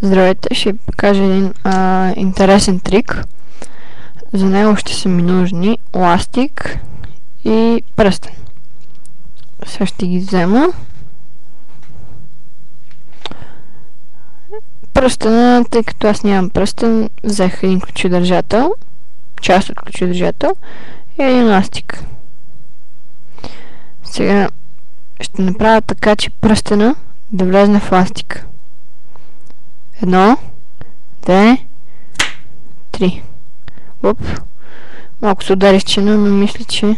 Здравейте, ще ви покажа един интересен трик. За него ще са ми нужни ластик и пръстен. Сега ще ги взема. Пръстена, тъй като аз нямам пръстен, взех един ключодържател, част от ключодържател и един ластик. Сега ще направя така, че пръстена да влезне в ластика. 1, 2, 3. Оп. Малко се удари с чина, но мисля, че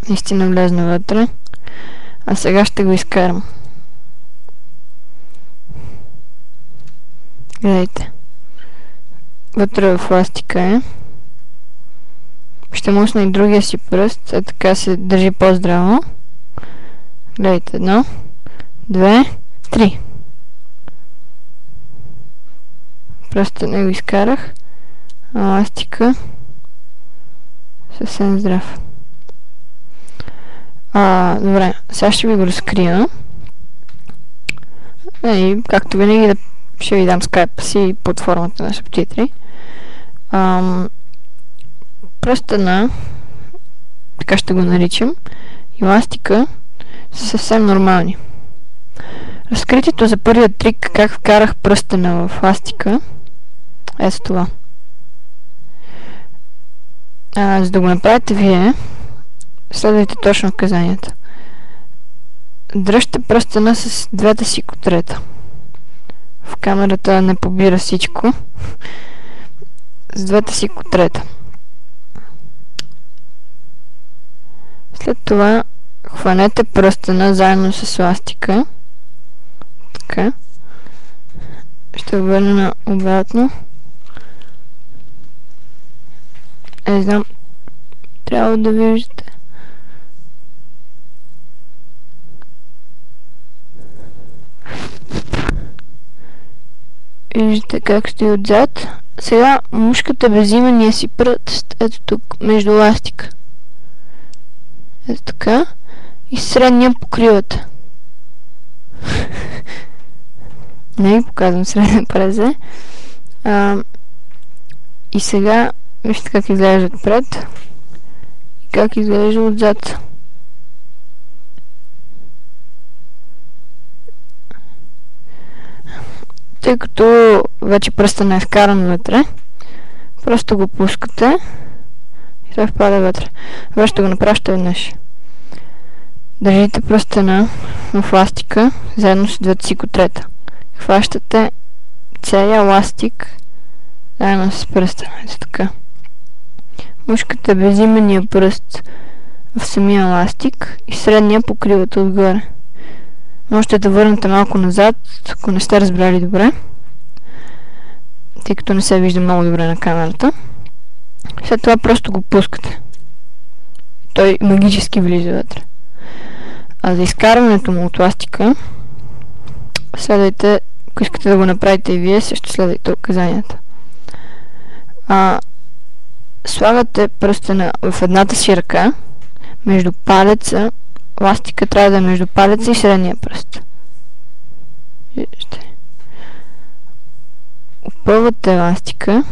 наистина влезна вътре. А сега ще го изкарам. Гледайте. Вътре в ластика е. Ще мусна и другия си пръст, а така се държи по-здраво. Гледайте, 1, 2, 3. Просто не го изкарах. А ластика съвсем здрав. Добре, сега ще ви го разкрия. И както винаги ще ви дам скайпа си под формата на субтитри. Пръстена, така ще го наричам, и ластика са съвсем нормални. Разкритието за първият трик, как вкарах пръстена в ластика, е с това. За да го направите вие, следвайте точно указанията. Дръжте пръстена с двете си котрета. В камерата не побира всичко. С двете си котрета. След това хванете пръстена заедно с ластика. Така. Ще върна обратно. Не знам. Трябва да виждате. Виждате как стои отзад. Сега мушката без имения си пръст. Ето тук, между ластика. Ето така. И средния покривате. Не ви показвам средния презе. И сега вижте как изглежда отпред и как изглежда отзад. Тъй като вече пръстът не е вкаран вътре, просто го пускате и той впада вътре. Добре, ще го направя още веднъж. Държите пръстена в ластика, заедно с двете си котрета. Хващате целия ластик, заедно с пръстена. Ето така. Мушката безимения пръст в самия ластик и средния покривате отгоре. Можете да върнете малко назад, ако не сте разбрали добре, тъй като не се вижда много добре на камерата. След това просто го пускате. Той магически влиза вътре. А за изкарването му от ластика, следвайте, ако искате да го направите и вие, също следвайте указанията. Слагате пръстена в едната си ръка, между палеца, ластика трябва да е между палеца и средния пръст. Виждате. Опъвате ластика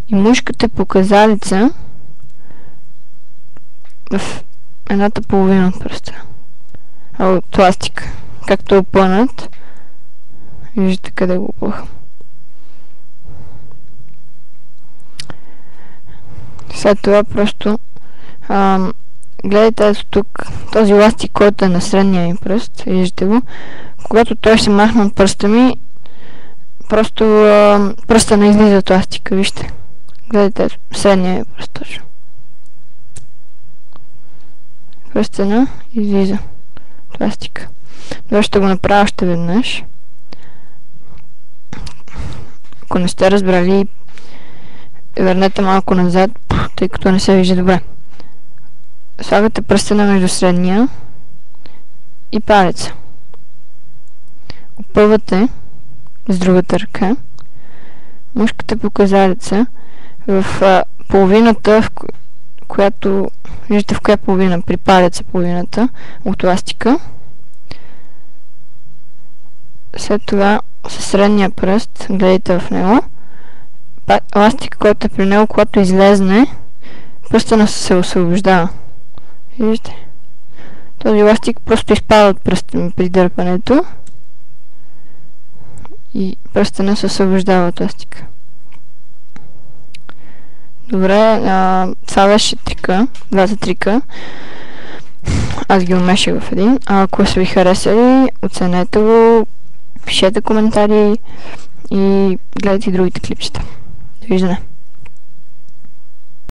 и мушкате показалица в едната половина от пръста. От ластика. Както е опънат, виждате къде го опъвам. След това просто гледайте ето тук този ластик, който е на средния ми пръст, виждате го. Когато той се махне от пръста ми, просто пръста не излиза от ластика, вижте. Гледайте средния ми пръст точно. Пръстена излиза от ластика. Добре, ще го направя още веднъж. Ако не сте разбрали, върнете малко назад, тъй като не се вижда добре. Слагате пръстена между средния и палеца. Опъвате с другата ръка. Мушкате показалица в половината, която виждате в коя половина, при палеца половината от ластика. След това със средния пръст гледайте в него. Ластик, който е при него, когато излезне, пръстена се освобождава. Виждате? Този ластик просто изпада от пръста ми при дърпането и пръстена се освобождава от ластика. Добре, това беше трика, двата трика. Аз ги умешах в един. Ако са ви харесали, оценете го, пишете коментари и гледайте другите клипчета. Довиждане!